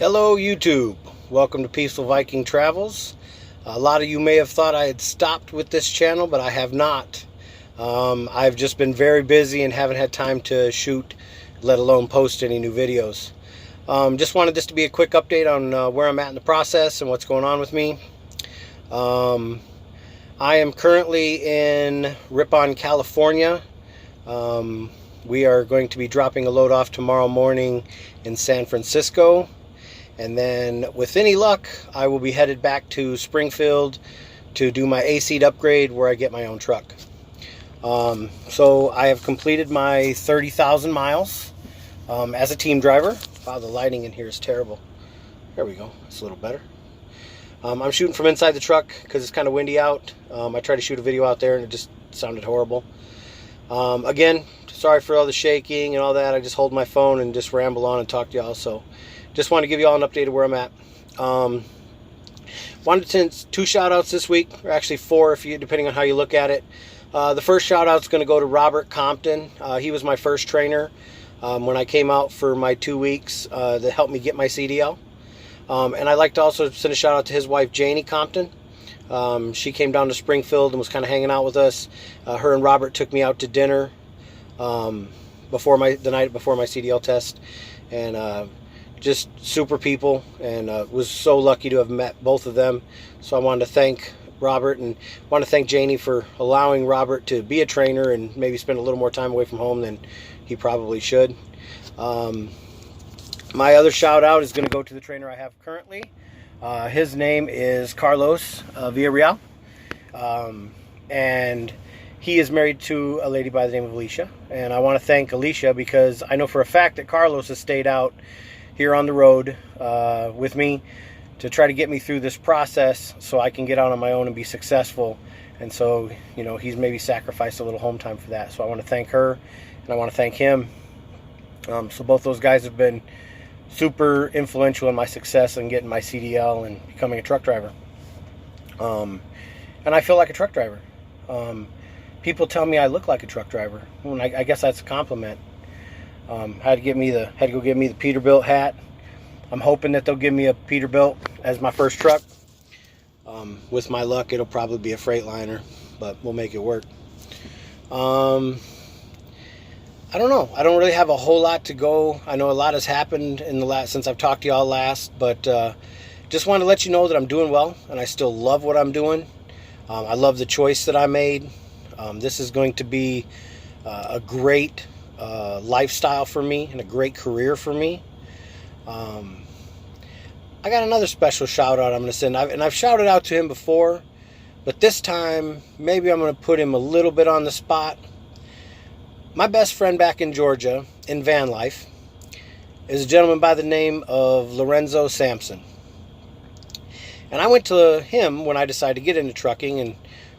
Hello YouTube, welcome to Peaceful Viking Travels. A lot of you may have thought I had stopped with this channel, but I have not. I've just been very busy and haven't had time to shoot, let alone post any new videos. Just wanted this to be a quick update on where I'm at in the process and what's going on with me. I am currently in Ripon, California. We are going to be dropping a load off tomorrow morning in San Francisco. And then, with any luck, I will be headed back to Springfield to do my A-Seat upgrade where I get my own truck. So I have completed my 30,000 miles as a team driver. Wow, the lighting in here is terrible. There we go. It's a little better. I'm shooting from inside the truck because it's kind of windy out. I tried to shoot a video out there and it just sounded horrible. Again, sorry for all the shaking and all that. I just hold my phone and just ramble on and talk to y'all. So just want to give you all an update of where I'm at. Wanted to send 2 shout outs this week, or actually 4 if you, depending on how you look at it. The first shout out is going to go to Robert Compton. He was my first trainer when I came out for my 2 weeks that helped me get my CDL. And I'd like to also send a shout out to his wife, Janie Compton. She came down to Springfield and was kind of hanging out with us. Her and Robert took me out to dinner the night before my CDL test. And just super people, and was so lucky to have met both of them. So I wanted to thank Robert and want to thank Janie for allowing Robert to be a trainer and maybe spend a little more time away from home than he probably should. My other shout out is going to go to the trainer I have currently. His name is Carlos Villarreal, and he is married to a lady by the name of Alicia. And I want to thank Alicia because I know for a fact that Carlos has stayed out here on the road with me to try to get me through this process so I can get out on my own and be successful. And so, you know, he's maybe sacrificed a little home time for that. So I want to thank her and I want to thank him. So both those guys have been super influential in my success in getting my CDL and becoming a truck driver. And I feel like a truck driver. People tell me I look like a truck driver. Well, I guess that's a compliment. Had to go get me the Peterbilt hat. I'm hoping that they'll give me a Peterbilt as my first truck. With my luck, it'll probably be a Freightliner, but we'll make it work. I don't know. I don't really have a whole lot to go. I know a lot has happened in the since I've talked to y'all last, but just wanted to let you know that I'm doing well and I still love what I'm doing. I love the choice that I made. This is going to be a great lifestyle for me and a great career for me. I got another special shout out I'm going to send, and I've shouted out to him before, but this time maybe I'm going to put him a little bit on the spot. My best friend back in Georgia in van life is a gentleman by the name of Lorenzo Sampson. And I went to him when I decided to get into trucking and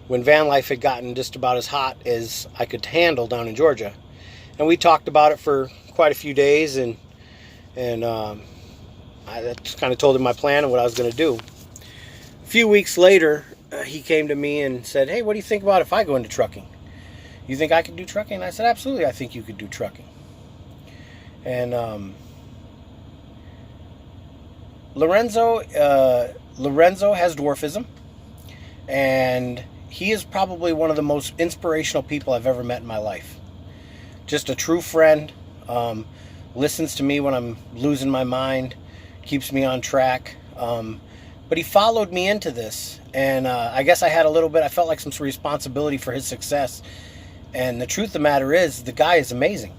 when van life had gotten just about as hot as I could handle down in Georgia. And we talked about it for quite a few days, and I just kind of told him my plan and what I was going to do. A few weeks later, he came to me and said, "Hey, what do you think about if I go into trucking? You think I could do trucking?" And I said, "Absolutely, I think you could do trucking." And Lorenzo has dwarfism, and he is probably one of the most inspirational people I've ever met in my life. Just a true friend, listens to me when I'm losing my mind, keeps me on track. But he followed me into this, and I guess I felt like some sort of responsibility for his success. And the truth of the matter is, the guy is amazing.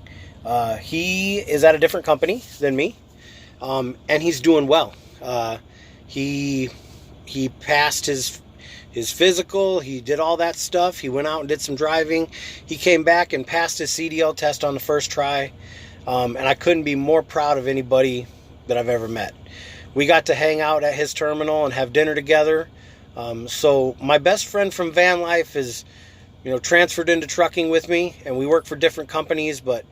He is at a different company than me, and he's doing well. He passed his physical, he did all that stuff, he went out and did some driving, he came back and passed his CDL test on the first try, and I couldn't be more proud of anybody that I've ever met. We got to hang out at his terminal and have dinner together. So my best friend from van life is, transferred into trucking with me, and we work for different companies, but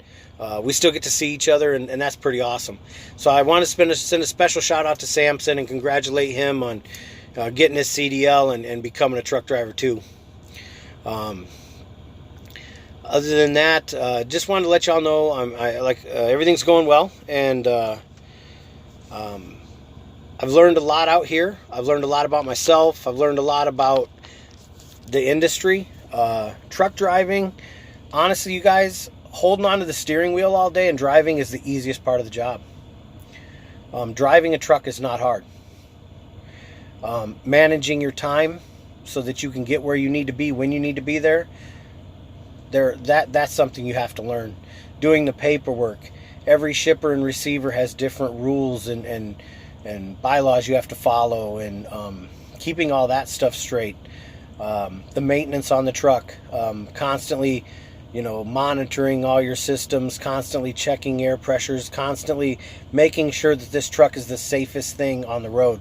we still get to see each other, and that's pretty awesome. So I want to send a special shout out to Samson and congratulate him on getting his CDL and becoming a truck driver too. Other than that, just wanted to let y'all know everything's going well, and I've learned a lot out here. I've learned a lot about myself. I've learned a lot about the industry, truck driving. Honestly, you guys, holding onto the steering wheel all day and driving is the easiest part of the job. Driving a truck is not hard. Managing your time so that you can get where you need to be when you need to be there, that's something you have to learn. Doing the paperwork. Every shipper and receiver has different rules and bylaws you have to follow, and keeping all that stuff straight. The maintenance on the truck, constantly, monitoring all your systems, constantly checking air pressures, constantly making sure that this truck is the safest thing on the road.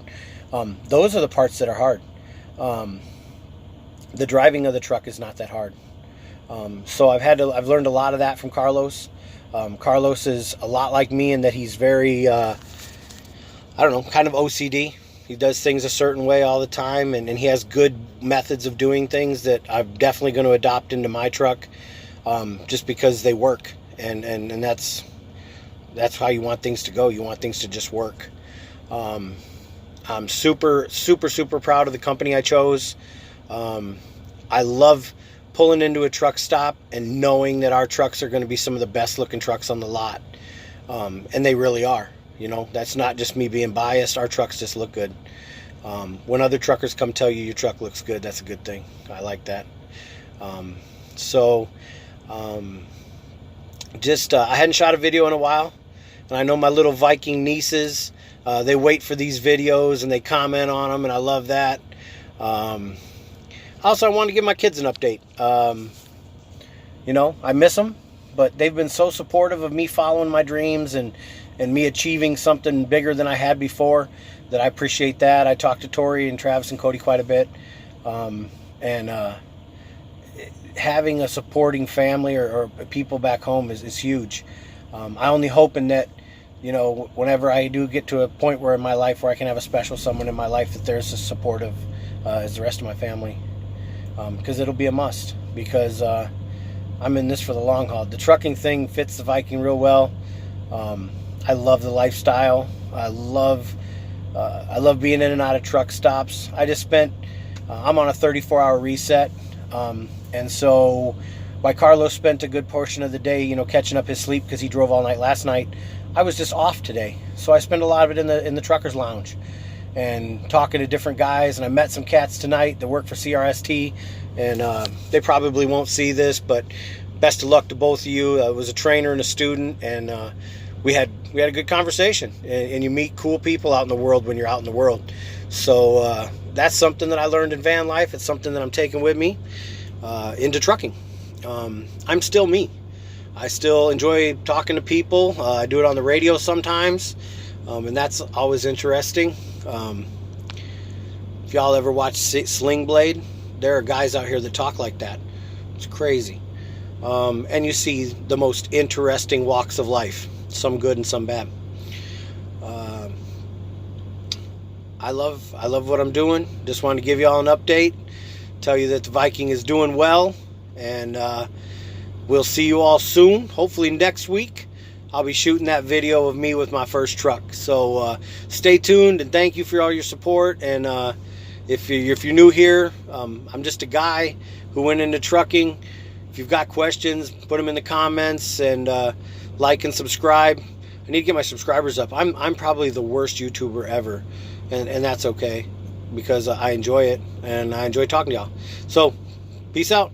Those are the parts that are hard. The driving of the truck is not that hard. So I've learned a lot of that from Carlos. Carlos is a lot like me in that he's very, kind of OCD. He does things a certain way all the time, and he has good methods of doing things that I'm definitely going to adopt into my truck, just because they work, and that's how you want things to go. You want things to just work. I'm super, super, super proud of the company I chose. I love pulling into a truck stop and knowing that our trucks are going to be some of the best looking trucks on the lot. And they really are. That's not just me being biased. Our trucks just look good. When other truckers come tell you your truck looks good, that's a good thing. I like that. I hadn't shot a video in a while, and I know my little Viking nieces, they wait for these videos and they comment on them, and I love that. Also, I wanted to give my kids an update. I miss them, but they've been so supportive of me following my dreams and me achieving something bigger than I had before, that I appreciate that. I talked to Tori and Travis and Cody quite a bit. Having a supporting family or people back home is huge. I only hope in that, whenever I do get to a point where in my life where I can have a special someone in my life, that there's as supportive as the rest of my family. Because it'll be a must, because I'm in this for the long haul. The trucking thing fits the Viking real well. I love the lifestyle. I love being in and out of truck stops. I'm on a 34-hour reset. And so while Carlos spent a good portion of the day, catching up his sleep because he drove all night last night, I was just off today. So I spent a lot of it in the truckers lounge and talking to different guys. And I met some cats tonight that work for CRST, and they probably won't see this, but best of luck to both of you. I was a trainer and a student, and we had a good conversation, and you meet cool people out in the world when you're out in the world. So that's something that I learned in van life. It's something that I'm taking with me into trucking. I'm still me. I still enjoy talking to people. I do it on the radio sometimes, and that's always interesting. If y'all ever watch Sling Blade, there are guys out here that talk like that. It's crazy. And you see the most interesting walks of life, some good and some bad. I love what I'm doing. Just wanted to give y'all an update, tell you that the Viking is doing well, and we'll see you all soon. Hopefully next week I'll be shooting that video of me with my first truck. So stay tuned, and thank you for all your support. And if you're new here, I'm just a guy who went into trucking. If you've got questions, put them in the comments, and like and subscribe. I need to get my subscribers up. I'm probably the worst YouTuber ever, and that's okay, because I enjoy it and I enjoy talking to y'all. So peace out.